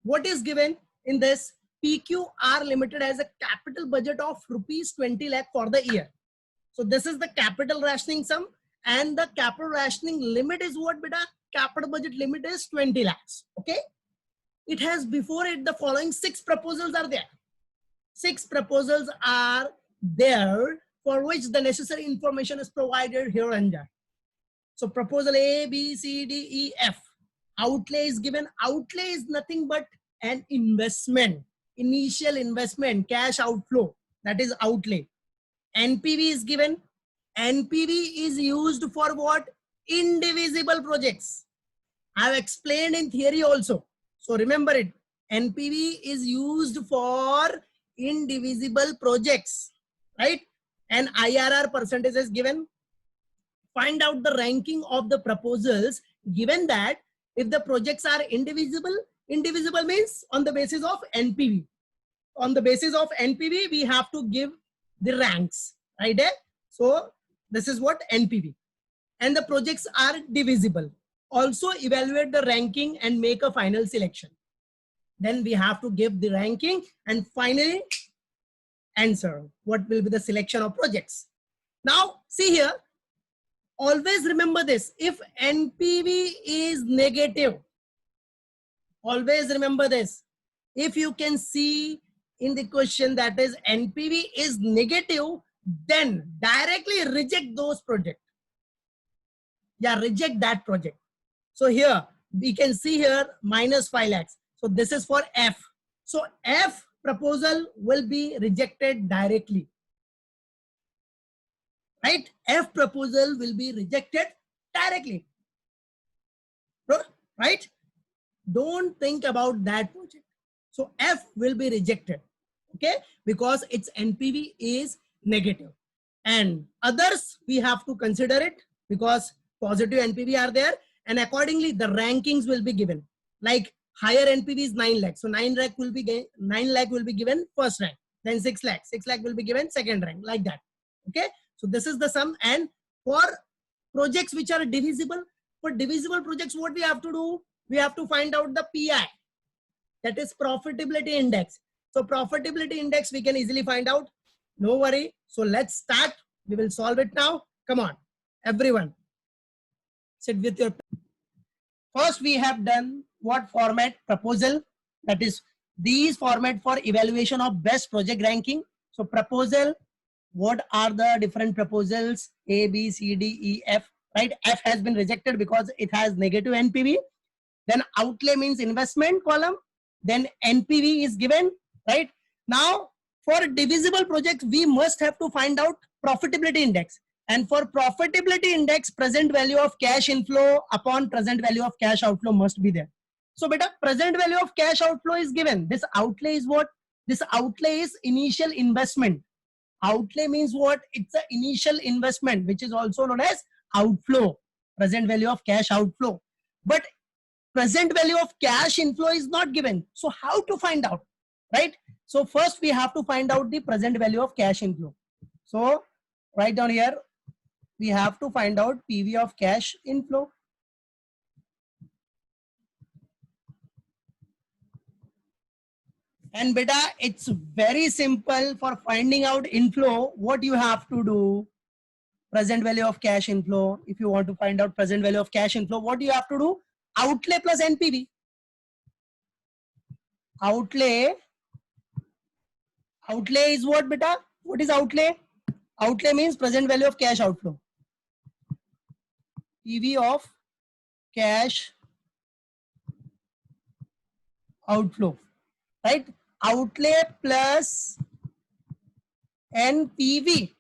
what is given in this? PQR Limited has a capital budget of rupees 20 lakh for the year. So this is the capital rationing sum, and the capital rationing limit is what, beta? Capital budget limit is 20 lakhs. Okay. It has before it the following 6 proposals are there. 6 proposals are there for which the necessary information is provided here and there. So proposal A, B, C, D, E, F. Outlay is given. Outlay is nothing but an investment, initial investment, cash outflow. That is outlay. NPV is given. NPV is used for what? Indivisible projects. I have explained in theory also. So remember it. NPV is used for indivisible projects, right? And IRR percentage is given. Find out the ranking of the proposals, given that if the projects are indivisible, indivisible means on the basis of NPV. On the basis of NPV, we have to give the ranks, right? So this is what NPV. And the projects are divisible. Also evaluate the ranking and make a final selection. Then we have to give the ranking and finally answer what will be the selection of projects. Now see here, always remember this. If NPV is negative, always remember this. If you can see in the question that is NPV is negative, then directly reject those projects. Yeah, reject that project. So here we can see here minus 5 lakhs. So this is for F. So F proposal will be rejected directly. Right? F proposal will be rejected directly. Right? Don't think about that project. So F will be rejected. Okay? Because its NPV is negative. And others we have to consider it because positive NPV are there, and accordingly the rankings will be given. Like higher NPV is 9 lakh. So 9 lakh will be given first rank. Then 6 lakh. 6 lakh will be given second rank, like that. Okay? So this is the sum. And for projects which are divisible, for divisible projects, what we have to do? We have to find out the PI. That is profitability index. So profitability index we can easily find out. No worry. So let's start. We will solve it now. Come on, everyone. Sit with your. First we have done what format? Proposal. That is these format for evaluation of best project ranking. So proposal. What are the different proposals? A, B, C, D, E, F. Right? F has been rejected because it has negative NPV. Then outlay means investment column. Then NPV is given. Right? Now for divisible projects, we must have to find out profitability index. And for profitability index, present value of cash inflow upon present value of cash outflow must be there. So beta, present value of cash outflow is given. This outlay is what? This outlay is initial investment. Outlay means what? It's an initial investment, which is also known as outflow. Present value of cash outflow. But present value of cash inflow is not given. So how to find out? Right? So first we have to find out the present value of cash inflow. So write down here. We have to find out PV of cash inflow. And beta, it's very simple for finding out inflow. What you have to do? Present value of cash inflow. If you want to find out present value of cash inflow, what you have to do? Outlay plus NPV. Outlay is what, beta? What is outlay? Outlay means present value of cash outflow. PV of cash outflow, right? Outlay plus NPV.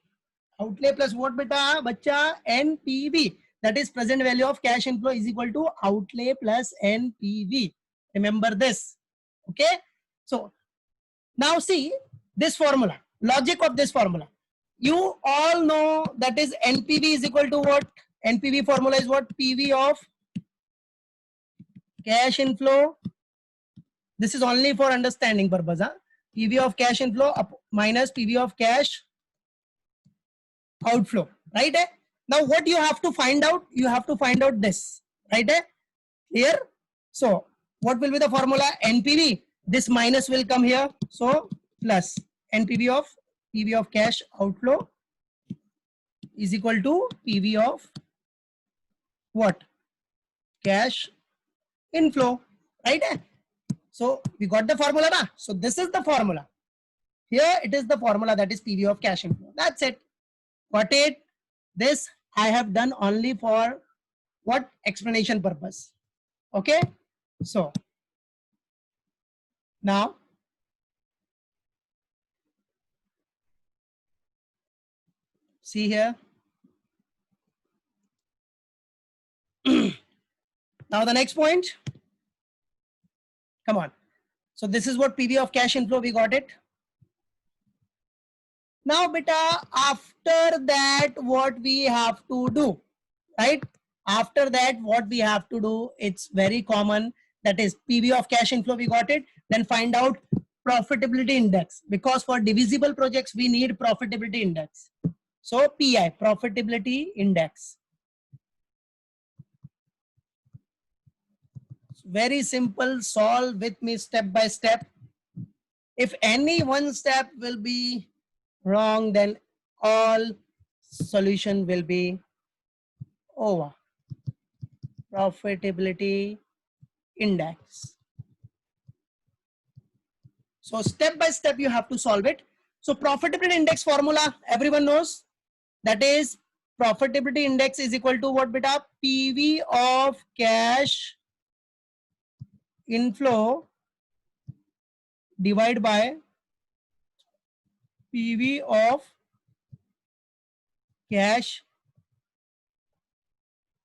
Outlay plus what, beta? Bacha, NPV. That is present value of cash inflow is equal to outlay plus NPV. Remember this. Okay. So now see this formula. Logic of this formula. You all know that is NPV is equal to what? NPV formula is what? PV of cash inflow. This is only for understanding purpose. PV of cash inflow minus PV of cash outflow. Right? Now what you have to find out? You have to find out this. Right? Clear? So what will be the formula? NPV. This minus will come here. So plus NPV of PV of cash outflow is equal to PV of what? Cash inflow, right? So we got the formula na? So this is the formula. Here it is the formula, that is PV of cash inflow. That's it. Got it? This I have done only for what? Explanation purpose. Okay. So now see here. Now the next point. Come on. So this is what PV of cash inflow, we got it. Now beta, after that what we have to do, right? After that what we have to do, it's very common, that is PV of cash inflow, we got it. Then find out profitability index, because for divisible projects we need profitability index. So PI, profitability index. Very simple, solve with me step by step. If any one step will be wrong, then all solution will be over. Profitability index. So step by step you have to solve it. So profitability index formula everyone knows, that is profitability index is equal to what beta? PV of cash inflow divided by PV of cash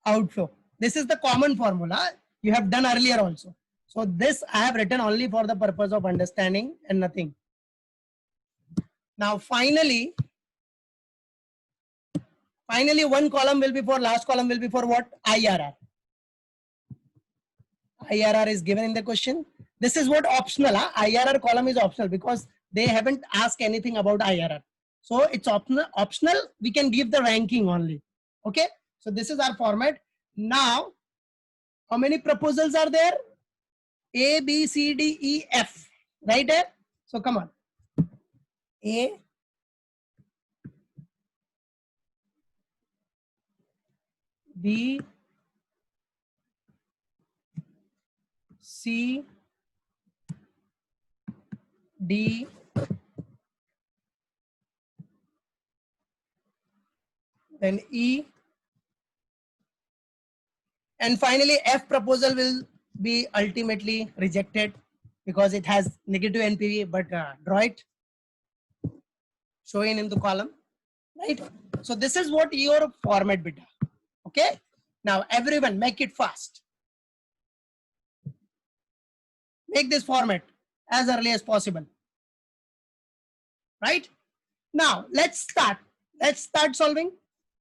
outflow. This is the common formula you have done earlier also. So this I have written only for the purpose of understanding and nothing. Now finally one column will be for, last column will be for what? IRR. IRR is given in the question. This is what optional. IRR column is optional because they haven't asked anything about IRR. So it's optional. We can give the ranking only. Okay. So this is our format. Now, how many proposals are there? A, B, C, D, E, F. Right? So come on. A, B, C, D, then E, and finally F proposal will be ultimately rejected because it has negative NPV, but draw it, show in the column, right? So this is what your format beta. Okay. Now everyone make it fast. Make this format as early as possible. Right? Now let's start. Let's start solving.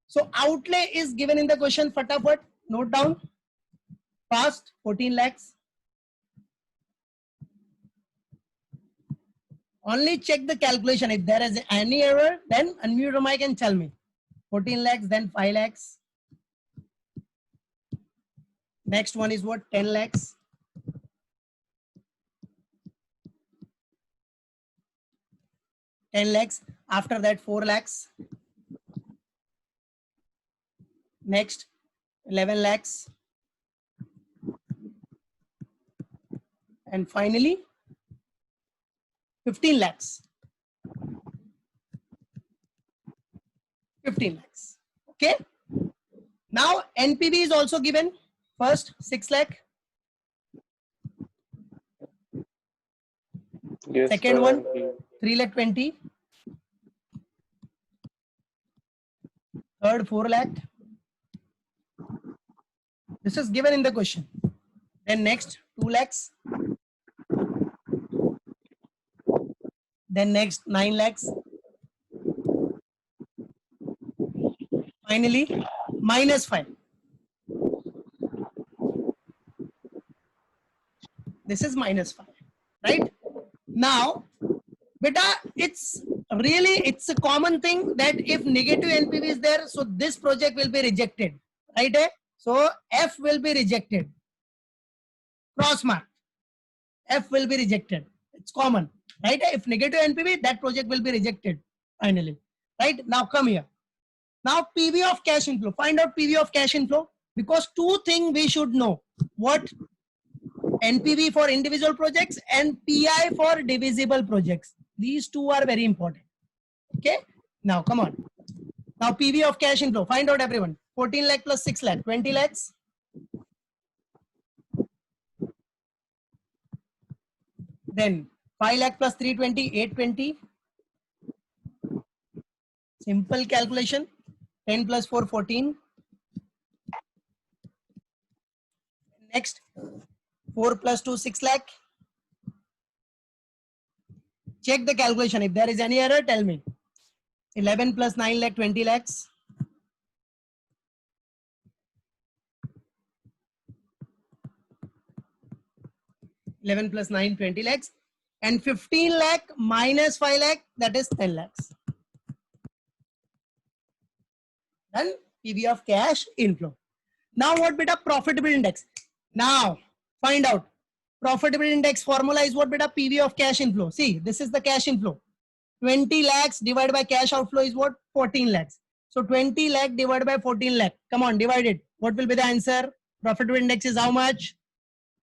So outlay is given in the question. Fatafat, note down. Fast, 14 lakhs. Only check the calculation. If there is any error, then unmute your mic and tell me. 14 lakhs, then 5 lakhs. Next one is what? 10 lakhs. 10 lakhs. After that, 4 lakhs. Next, 11 lakhs. And finally, 15 lakhs. 15 lakhs. Okay. Now, NPV is also given. First, 6 lakh. Yes, second one, 3 lakh 20. Third, 4 lakh. This is given in the question. Then next, 2 lakhs. Then next, 9 lakhs. Finally, minus 5. This is minus 5, right? Now, beta, it's a common thing that if negative NPV is there, so this project will be rejected, right? So F will be rejected. Cross mark. F will be rejected. It's common, right? If negative NPV, that project will be rejected finally, right? Now come here. Now PV of cash inflow. Find out PV of cash inflow, because two things we should know. What? NPV for individual projects and PI for divisible projects. These two are very important. Okay. Now come on. Now PV of cash inflow. Find out everyone. 14 lakh plus 6 lakh. 20 lakhs. Then 5 lakh plus 320. 820. Simple calculation. 10 plus 4. 14. Next. 4 plus 2. 6 lakh. Check the calculation. If there is any error, tell me. 11 plus 9 lakh. 20 lakhs. 11 plus 9, 20 lakhs. And 15 lakh minus 5 lakh, that is 10 lakhs. Done. PV of cash inflow. Now what beta? Profitable index. Now find out. Profitable index formula is what beta? PV of cash inflow. See, this is the cash inflow. 20 lakhs divided by cash outflow is what? 14 lakhs. So 20 lakh divided by 14 lakh. Come on, divide it. What will be the answer? Profitable index is how much?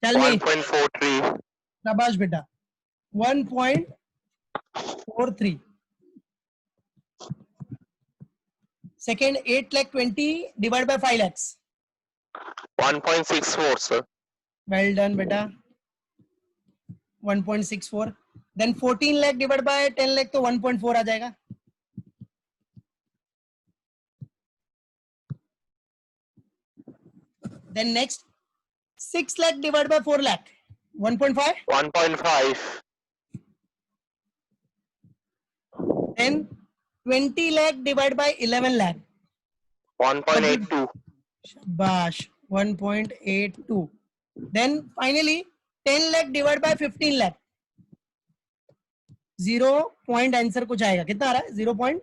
Tell me. 1.43. Shabash beta. 1.43. Second, 8 lakh 20 divided by 5 lakhs. 1.64, sir. Well done, beta. 1.64. Then 14 lakh divided by 10 lakh तो 1.4 आ जाएगा. Then next, 6 lakh divided by 4 lakh. 1.5. 1.5. Then 20 lakh divided by 11 lakh. 1.82. Shabash. 1.82. Then finally 10 lakh divided by 15 lakh. 0 point answer कुछ आएगा. कितना आ रहा है? 0 point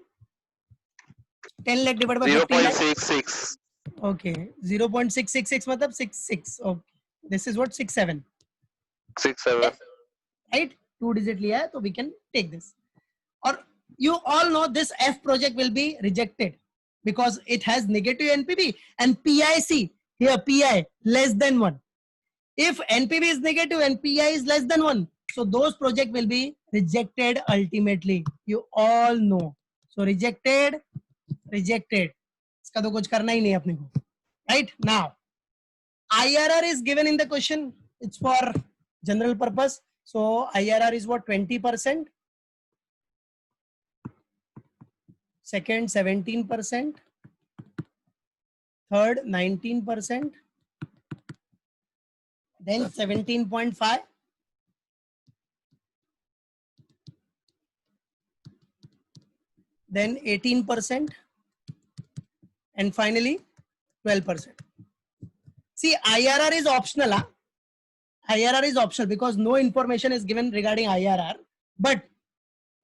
10 lakh divided by 15 lakh. 0.66. Okay. 0.666 मतलब 66. Okay. This is what? 67. 67. Right? 2 digit लिया है, so we can take this. Or you all know this F project will be rejected because it has negative NPV and PIC here PI less than 1. If NPV is negative and PI is less than 1, so those project will be rejected ultimately. You all know. So rejected. इसका तो कुछ करना ही नहीं अपने को. Right? Now, IRR is given in the question. It's for general purpose. So IRR is what? 20%. Second, 17%. Third, 19%. Then 17.5. Then 18%. And finally 12%. See, IRR is optional. Huh? IRR is optional because no information is given regarding IRR. But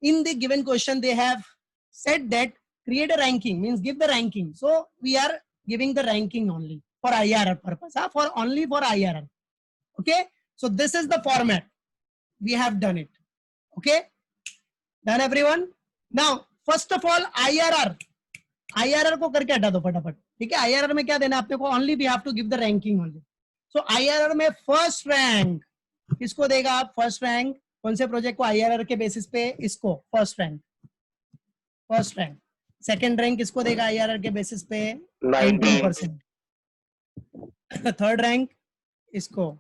in the given question, they have said that create a ranking, means give the ranking. So we are giving the ranking only for IRR purpose. Huh? Only for IRR. Okay. So this is the format. We have done it. Okay. Done everyone. Now, first of all, IRR को करके हटा दो फटाफट. ठीक है. IRR में क्या देना आपने को? Only we have to give the ranking only. So IRR में first rank किसको देगा आप? First rank कौन से प्रोजेक्ट को? IRR के बेसिस पे इसको first rank. Second rank किसको देगा IRR के बेसिस पे? 19%. Third rank इसको.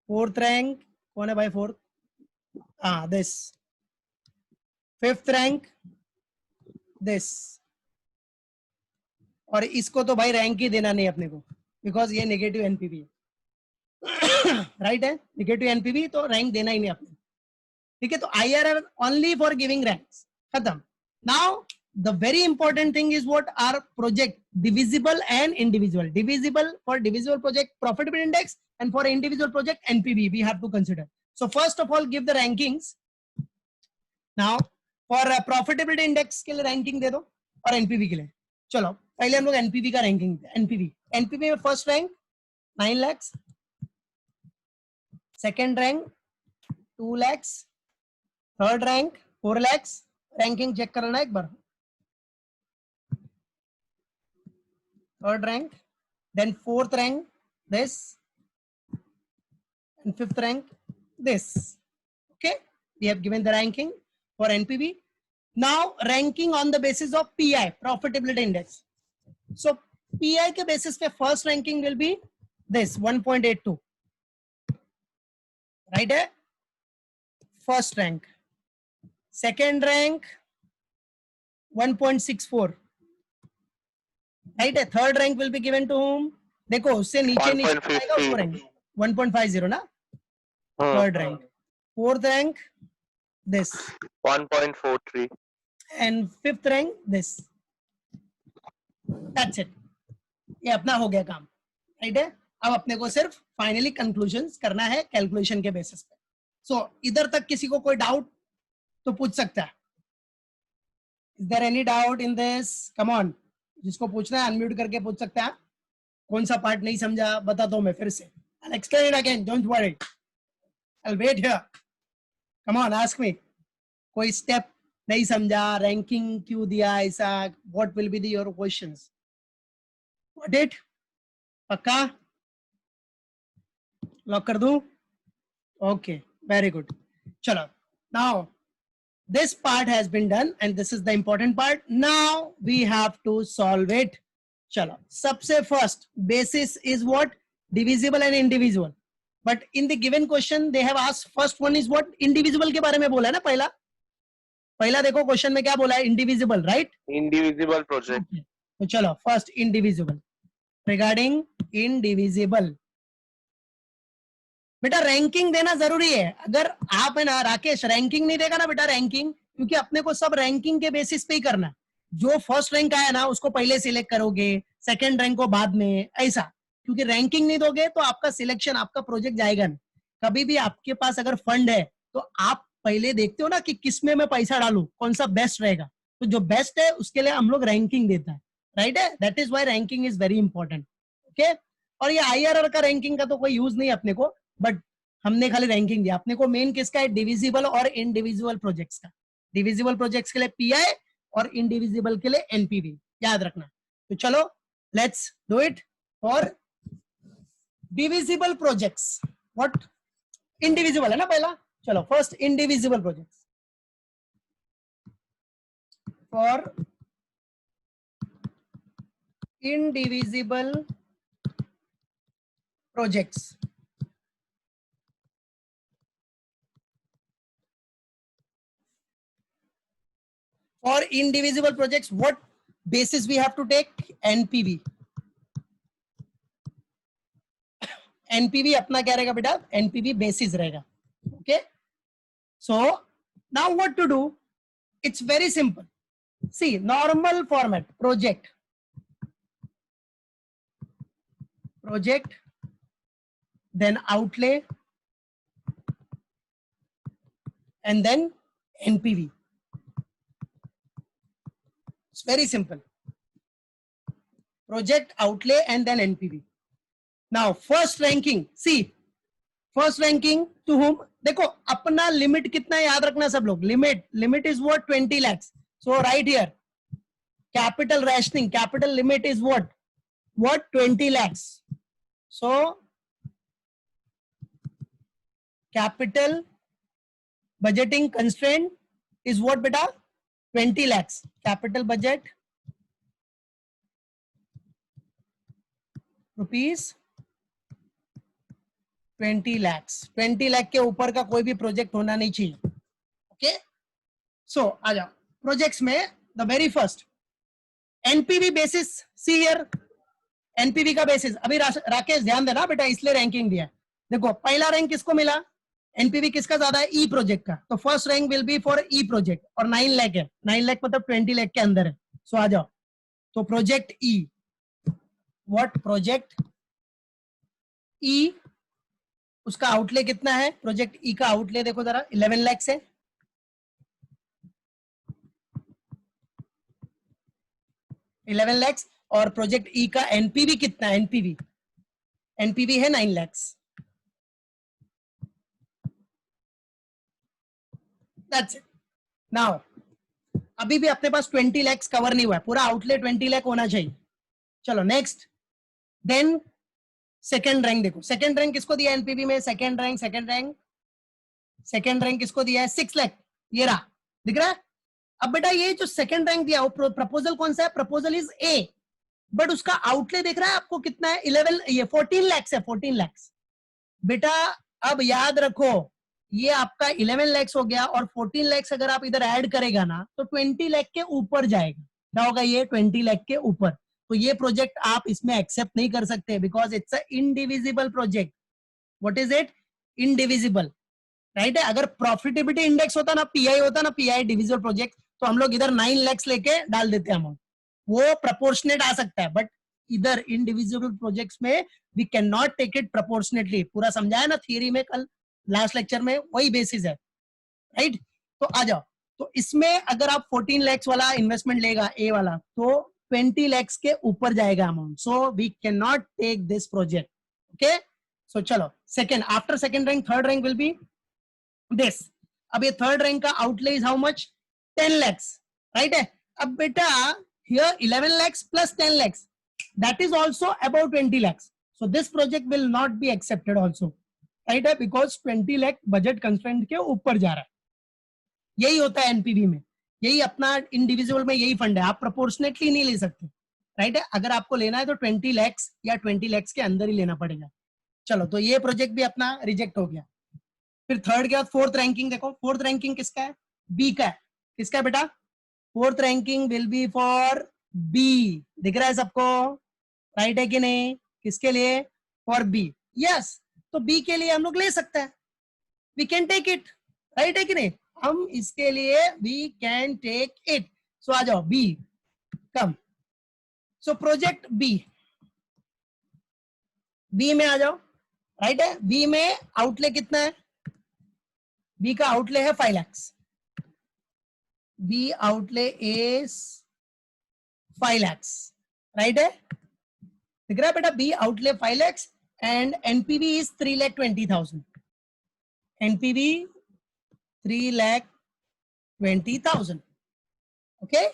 Fourth rank कौन है भाई? Fourth this. Fifth rank this. और इसको तो भाई रैंक ही देना नहीं अपने को, बिकॉज ये नेगेटिव एनपीवी है. राइट है. नेगेटिव एनपीवी तो रैंक देना ही नहीं अपने. ठीक है. तो IRR only for giving ranks. खत्म. Now the very important thing is what are project divisible and individual. Divisible for divisible project profitable index and for individual project NPV we have to consider. So first of all give the rankings. Now for profitability index के लिए ranking दे दो और NPV के लिए. चलो पहले हम लोग एनपीवी का रैंकिंग. एनपीवी में first rank 9 lakhs. Second rank 2 lakhs, third rank 4 lakhs, ranking check करना एक बार, third rank, then fourth rank this, and fifth rank this. Okay, we have given the ranking for NPV. Now ranking on the basis of PI, profitability index. So PI के basis पे first ranking will be this 1.82, right? First rank. Second rank 1.64, right? Third rank will be given to whom? देखो उससे नीचे नीचे आएगा उसको rank 1.50 ना, third rank. Fourth rank this 1.43, and fifth rank this. That's it. ये अपना हो गया काम, राइट है? अब अपने को सिर्फ फाइनली कंक्लूजन्स करना है कैलकुलेशन के बेसिस पे. सो इधर तक किसी को कोई डाउट तो पूछ सकता है. Is there any doubt in this? Come on, जिसको पूछना है अनम्यूट करके पूछ सकता है. कौन सा पार्ट नहीं समझा बता दो मैं फिर से. I'll explain it again, don't worry. I'll wait here. Come on, ask me. कोई स्टेप नहीं समझा, रैंकिंग क्यों दिया ऐसा, what will be your questions? What it? पक्का लॉक कर दूं? Okay, very good. चलो, now this part has been done and this is the important part. Now we have to solve it. चलो, सबसे first basis is what? Divisible and indivisible. But in the given question they have asked first one is what? Indivisible के बारे में बोला है ना पहला. पहला देखो क्वेश्चन में क्या बोला है? Indivisible, right? indivisible project. तो चलो फर्स्ट इंडिविजिबल. रिगार्डिंग इंडिविजिबल बेटा रैंकिंग देना जरूरी है. अगर आप है ना राकेश रैंकिंग नहीं देगा ना बेटा, रैंकिंग, क्योंकि अपने को सब रैंकिंग के बेसिस पे ही करना है. जो फर्स्ट रैंक आया ना उसको पहले सिलेक्ट करोगे, सेकंड रैंक को बाद में, ऐसा. क्योंकि रैंकिंग नहीं दोगे तो आपका सिलेक्शन, आपका प्रोजेक्ट जाएगा नहीं. कभी भी आपके पास अगर फंड है तो आप पहले देखते हो ना कि किसमें मैं पैसा डालूं, कौन सा बेस्ट रहेगा. तो जो बेस्ट है उसके लिए हम लोग रैंकिंग देता है, राइट है? That is why ranking is very important. Okay, और ये IRR का रैंकिंग का तो कोई यूज नहीं अपने को, बट हमने खाली रैंकिंग दिया. अपने को मेन किसका है? डिविजिबल और इंडिविजिबल प्रोजेक्ट्स का. डिविजिबल प्रोजेक्ट्स के लिए PI और इंडिविजिबल के लिए NPV, याद रखना. तो चलो let's do it for divisible projects. What? Indivisible है ना पहला. चलो first indivisible projects. For indivisible projects, for indivisible projects what basis we have to take? NPV. NPV अपना क्या रहेगा बेटा? NPV basis रहेगा. Okay, so now what to do? It's very simple. See, normal format: project, then outlay, and then NPV. It's very simple. Project, outlay, and then NPV. Now first ranking. See, first ranking to whom? देखो अपना limit कितना है याद रखना सब लोग. Limit is what? 20 lakhs. So right here, capital rationing, capital limit is what? 20 lakhs. So capital budgeting constraint is what beta? 20 lakhs. Capital budget rupees 20 lakhs. 20 lakh के ऊपर का कोई भी प्रोजेक्ट होना नहीं चाहिए. ओके, सो आ जाओ प्रोजेक्ट्स में. The very first NPV basis. See here, NPV का बेसिस. अभी राकेश ध्यान देना बेटा, इसलिए रैंकिंग दिया. देखो पहला रैंक किसको मिला? NPV किसका ज्यादा है? E प्रोजेक्ट का. तो first rank will be for E project और 9 लाख है. 9 लाख मतलब 20 लाख के अंदर है. सो आ जाओ. तो project E, what? Project E, उसका आउटले कितना है? प्रोजेक्ट E का आउटले देखो जरा, 11 लाख है. $11 और प्रोजेक्ट E का NPV कितना है? NPV है 9 लाख. That's it. नाउ अभी भी अपने पास 20 lakhs कवर नहीं हुआ है, पूरा आउटले 20 lakh होना चाहिए. चलो नेक्स्ट. देन सेकेंड रैंक देखो, सेकेंड रैंक किसको दिया एनपीवी में? सेकेंड रैंक किसको दिया है? 6 लाख. ये रहा, दिख रहा है. अब बेटा ये जो सेकेंड रैंक दिया वो प्रपोजल कौन सा है? प्रपोजल इज ए, बट उसका आउटले देख रहा है आपको कितना है? 11, ये 14 lakhs है. 14 lakhs बेटा. अब याद रखो ये आपका 11 lakhs हो गया और 14 lakhs अगर आप इधर ऐड करेगा ना तो 20 लाख के ऊपर जाएगा. क्या होगा ये? 20 लाख के ऊपर. तो ये प्रोजेक्ट आप इसमें एक्सेप्ट नहीं कर सकते because it's a indivisible project. What is it? Indivisible. Right है. अगर प्रॉफिटेबिलिटी इंडेक्स होता ना, पीआई होता ना, पीआई डिविजिबल प्रोजेक्ट, तो हम लोग इधर 9 lakhs लेके डाल देते हैं अमाउंट. वो प्रपोर्शनेट आ सकता है, बट इधर इंडिविजुअल प्रोजेक्ट्स में we can not take it proportionately. पूरा समझाया ना थियरी में कल लास्ट लेक्चर में, वही बेसिस है. राइट. तो आ जाओ. तो इसमें अगर आप 14 lakhs वाला इन्वेस्टमेंट लेगा ए वाला तो 20 lakhs के ऊपर जाएगा amount. So we can not take this project. Okay. So चलो second, after second rank third rank will be this. अब ये थर्ड रैंक का outlay is how much? 10 lakhs. Right है. अब बेटा here 11 lakhs plus 10 lakhs, that is also about 20 lakhs. So this project will not be accepted also. Right है, because 20 lakh budget constraint के ऊपर जा रहा है. यही होता है एनपीवी में, यही अपना इंडिविजुअल में यही फंड है. आप प्रोपोर्शनेटली नहीं ले सकते. राइट है. अगर आपको लेना है तो 20 lakhs या 20 lakhs के अंदर ही लेना पड़ेगा. चलो तो ये प्रोजेक्ट भी अपना रिजेक्ट हो गया. फिर थर्ड के बाद फोर्थ रैंकिंग देखो. फोर्थ रैंकिंग किसका है? बी का है. किसका है बेटा? Fourth ranking will be for B. दिख रहा है सबको? राइट है कि नहीं? किसके लिए? For B. यस. तो बी के लिए हम लोग ले सकते हैं. We can take it. Right है कि नहीं? हम इसके लिए we can take it. So आ जाओ B. Come. So project B. B में आ जाओ. राइट है. बी में आउटले कितना है? बी का आउटले है 5 lakhs. B outlay is 5 lakhs. Right है. दिख रहा है बेटा? B outlay 5 lakhs and NPV is 3,20,000. NPV 3,20,000. Okay.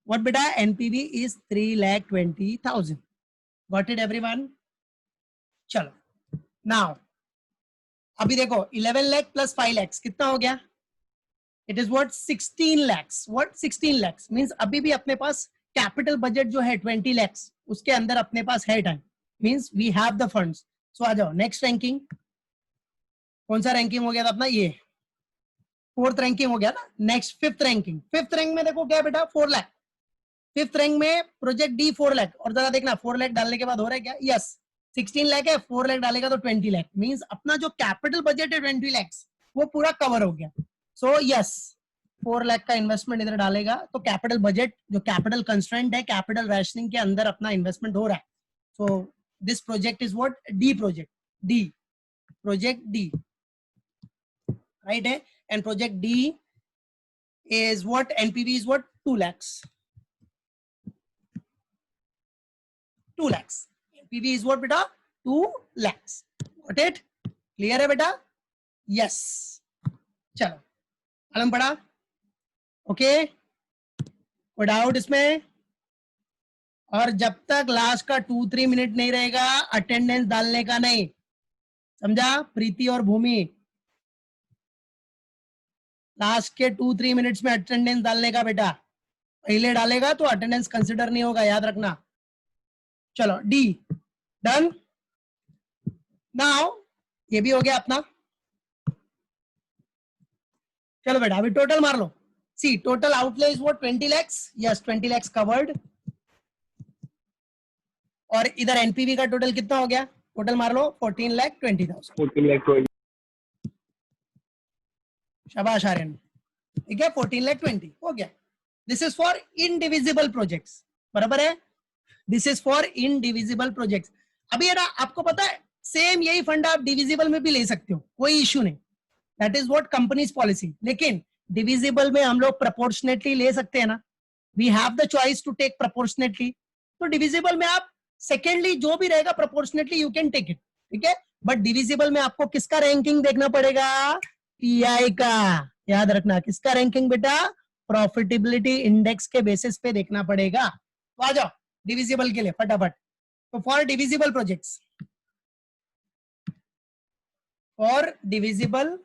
What beta? NPV is 3,20,000. Got it everyone? चलो. Now अभी देखो 11 lakh plus 5 lakhs कितना हो गया? It is what? 16 lakhs. What? 16 lakhs means अभी भी अपने पास कैपिटल बजट जो है 20 lakhs उसके अंदर अपने पास है time. Means we have the funds. So आ जाओ नेक्स्ट रैंकिंग. कौन सा रैंकिंग हो गया था अपना? ये फोर्थ रैंकिंग हो गया ना. Next fifth ranking. Fifth rank में देखो क्या है बेटा? 4 लाख. फिफ्थ रैंक में प्रोजेक्ट डी 4 लाख. और जरा देखना 4 लाख डालने के बाद हो रहा है क्या? यस. 16 लाख है, 4 लाख डालेगा तो 20 लाख. मींस अपना जो कैपिटल बजट है 20 lakhs वो पूरा कवर हो गया. सो यस 4 लाख का इन्वेस्टमेंट इधर डालेगा तो कैपिटल बजट जो कैपिटल कंस्ट्रेंट है कैपिटल रैशनिंग के अंदर अपना इन्वेस्टमेंट हो रहा है. So this project is what? D project. D project D. Right है. And project D is what? NPV is what? 2 lakhs. 2 lakhs. NPV is what beta? 2 lakhs. Got it? Clear है बेटा? Yes. चलो आलम पढ़ा. Okay. कोई doubt इसमें? और जब तक लास्ट का 2-3 मिनट नहीं रहेगा अटेंडेंस डालने का नहीं. समझा? प्रीति और भूमि लास्ट के 2-3 मिनट्स में अटेंडेंस डालने का बेटा. पहले डालेगा तो अटेंडेंस कंसिडर नहीं होगा, याद रखना. चलो डी डन. नाउ ये भी हो गया अपना. चलो बेटा अभी टोटल मार लो. See total outlay is what? 20 lakhs. Yes 20 lakhs covered. और इधर एनपीवी का टोटल कितना हो गया? टोटल मार लो 14,20,000. 14,20,000. शाबाश आर्यन. ठीक है 14,20,000 हो गया. This is for indivisible projects. बराबर है. This is for indivisible projects. अभी यार आपको पता है सेम यही फंड आप डिविजिबल में भी ले सकते हो, कोई इश्यू नहीं. That is what company's policy. लेकिन डिविजिबल में हम लोग प्रोपोर्शनेटली ले सकते हैं ना. We have the choice to take proportionately. तो डिविजिबल में आप सेकेंडली जो भी रहेगा proportionately you can take it. ठीक है. बट डिविजिबल में आपको किसका रैंकिंग देखना पड़ेगा? पीआई का. याद रखना किसका रैंकिंग बेटा, प्रॉफिटेबिलिटी इंडेक्स के बेसिस पे देखना पड़ेगा। तो आ जाओ डिविजिबल के लिए फटाफट। तो for divisible projects, for divisible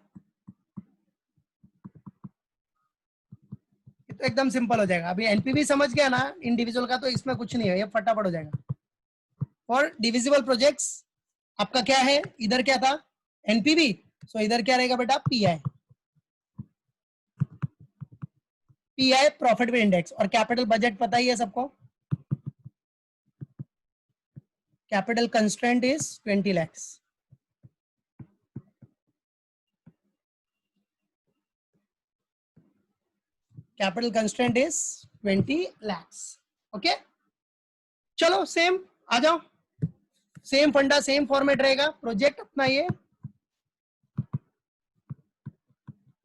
तो एकदम सिंपल हो जाएगा। अभी एनपीवी समझ गया ना इंडिविजुअल का, तो इसमें कुछ नहीं है, ये फटाफट हो जाएगा। फॉर डिविजिबल प्रोजेक्ट्स आपका क्या है, इधर क्या था एनपीवी, सो इधर क्या रहेगा बेटा, पीआई, पीआई प्रॉफिटेबल इंडेक्स। और कैपिटल बजट पता ही है सबको, capital constraint is 20 lakhs। Capital constraint is 20 lakhs। Okay चलो सेम आ जाओ, सेम फंडा सेम फॉर्मेट रहेगा, प्रोजेक्ट अपना ये,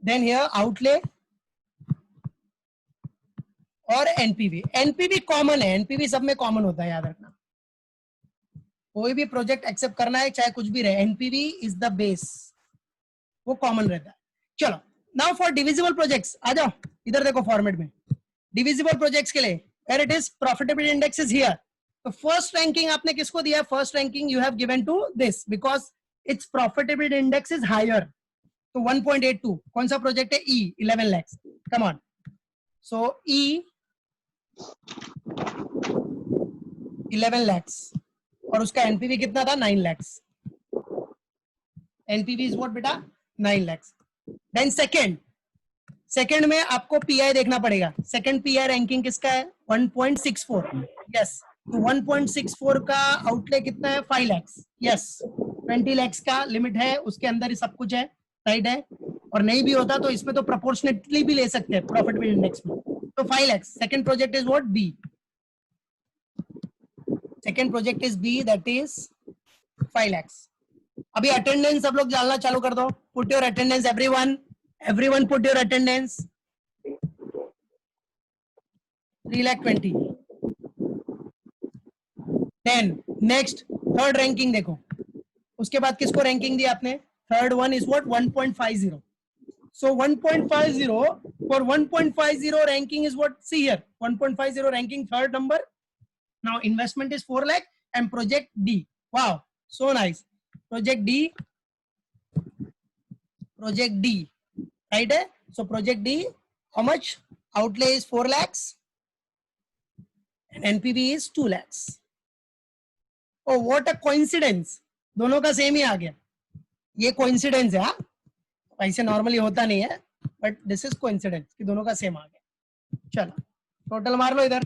देन हियर आउटले और एनपीवी। एनपीवी कॉमन है, एनपीवी सब में कॉमन होता है, याद रखना। कोई भी प्रोजेक्ट एक्सेप्ट करना है चाहे कुछ भी रहे, एनपीवी इज द बेस, वो कॉमन रहता है। चलो नाउ फॉर डिविजिबल प्रोजेक्ट्स आ जाओ, इधर देखो फॉर्मेट में डिविजिबल प्रोजेक्ट्स के लिए where it is profitability index is here. तो फर्स्ट रैंकिंग आपने किसको दिया है, first ranking you have given to this because it's profitability index is higher. तो 1.82 कौन सा प्रोजेक्ट है, E 11 lakhs, come on. So E 11 lakhs और उसका एनपीवी कितना था, 9 lakhs। एनपीवी इज व्हाट बेटा, 9 lakhs। देन सेकंड में आपको पीआई देखना पड़ेगा। सेकंड पीआई रैंकिंग किसका है, 1.64। यस, तो 1.64 का आउटले कितना है, 5 lakhs। यस, 20 lakhs का लिमिट है, उसके अंदर ही सब कुछ है, राइट है। और नहीं भी होता तो इसमें तो प्रोपोर्शनेटली भी ले सकते हैं प्रॉफिटेबिलिटी इंडेक्स में। तो 5 lakhs। Second project is what, B. Second project is B, that is 5 lakhs। अभी अटेंडेंस सब लोग डालना चालू कर दो, put your attendance everyone put your attendance। 3,20,000। Then next third ranking देखो, उसके बाद किसको रैंकिंग दी आपने, third one is what, 1.50। So 1.50 for 1.50 ranking is what, see here 1.50 ranking, third number। now investment is 4 lakh and project D, wow so nice, project D, right है। so project D how much, outlay is 4 lakhs and NPV is 2 lakhs। oh what a coincidence, दोनों का same ही आ गया, ये coincidence है। हाँ ऐसे normally होता नहीं है, बट दिस इज कोइंसिडेंस कि दोनों का सेम आ गया। चलो टोटल मार लो इधर,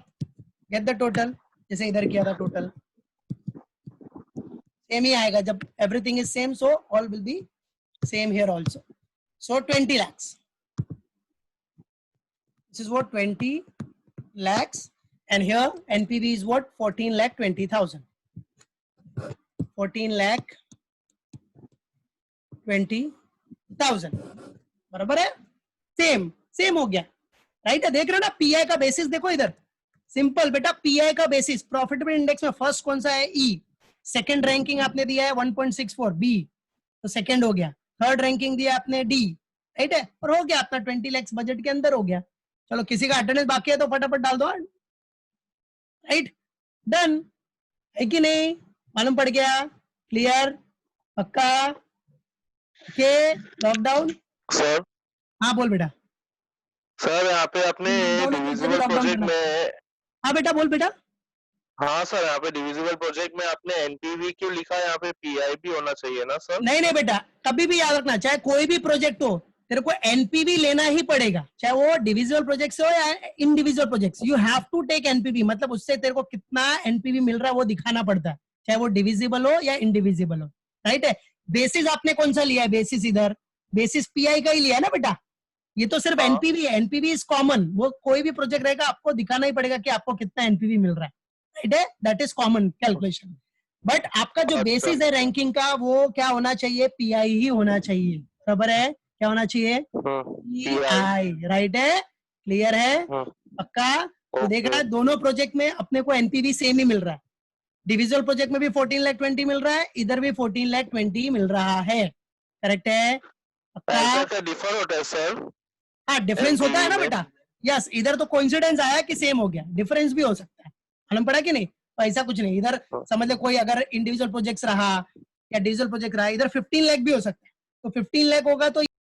गेट द टोटल, जैसे इधर किया था टोटल सेम ही आएगा, जब everything is same so all will be same here also. So 20 lakhs, this is what 20 lakhs and here NPV is what, 14,20,000। 14,20,000 बराबर है, सेम हो गया, राइट है। देख रहे हो ना, पीआई का बेसिस देखो इधर, सिंपल बेटा, पीआई का बेसिस प्रॉफिटेबिलिटी इंडेक्स में फर्स्ट कौन सा है, ई। सेकंड रैंकिंग आपने दिया है 1.64, बी, तो सेकंड हो गया। थर्ड रैंकिंग दिया आपने, डी, राइट है, और हो गया अपना 20 lakhs बजट के अंदर हो गया। चलो किसी का अटेंडेंस बाकी है तो फटाफट डाल दो, राइट, डन है कि नहीं, मालूम पड़ गया, क्लियर, पक्का, ओके, लॉकडाउन। सर हाँ बोल बेटा। सर यहाँ पे अपने डिविजिबल प्रोजेक्ट में, हाँ बेटा बोल बेटा। हाँ सर यहाँ पे डिविजिबल प्रोजेक्ट में आपने एनपीवी क्यों लिखा है, यहाँ पे पीआई भी होना चाहिए ना सर। नहीं बेटा, कभी भी याद रखना, चाहे कोई भी प्रोजेक्ट हो तेरे को एनपीवी लेना ही पड़ेगा, चाहे वो डिविजिबल प्रोजेक्ट हो या individual project, you have to take NPV. मतलब उससे तेरे को कितना एनपीवी मिल रहा है वो दिखाना पड़ता है, चाहे वो डिविजिबल हो या इंडिविजिबल हो, राइट है। बेसिस आपने कौन सा लिया है, बेसिस इधर बेसिस पीआई का ही लिया है ना बेटा, ये तो सिर्फ एनपीवी है, एनपीवी इज कॉमन, वो कोई भी प्रोजेक्ट रहेगा आपको दिखाना ही पड़ेगा कि आपको कितना एनपीवी मिल रहा है, राइट है, that is common calculation. But आपका जो बेसिस है रैंकिंग का वो क्या होना चाहिए, पीआई ही होना चाहिए, बराबर है, क्या होना चाहिए, पीआई, राइट है, क्लियर है, पक्का। तो देख रहा है दोनों प्रोजेक्ट में अपने को एनपीवी सेम ही मिल रहा है, डिविजुअल प्रोजेक्ट में भी 14,20,000 मिल रहा है, इधर भी 14,20,000 मिल रहा है, करेक्ट है, पक्का। डिफर होता है सर, हाँ डिफरेंस होता है ना NPV में बेटा, यस इधर तो कोइंसिडेंस आया कि सेम हो गया, डिफरेंस भी हो सकता है, मालूम पड़ा कि नहीं, तो ऐसा कुछ नहीं इधर, समझ ले कोई अगर इंडिविजुअल प्रोजेक्ट्स रहा या डिविजुअल प्रोजेक्ट रहा, इधर 15 लाख भी हो सकता है, तो 15 लाख होगा तो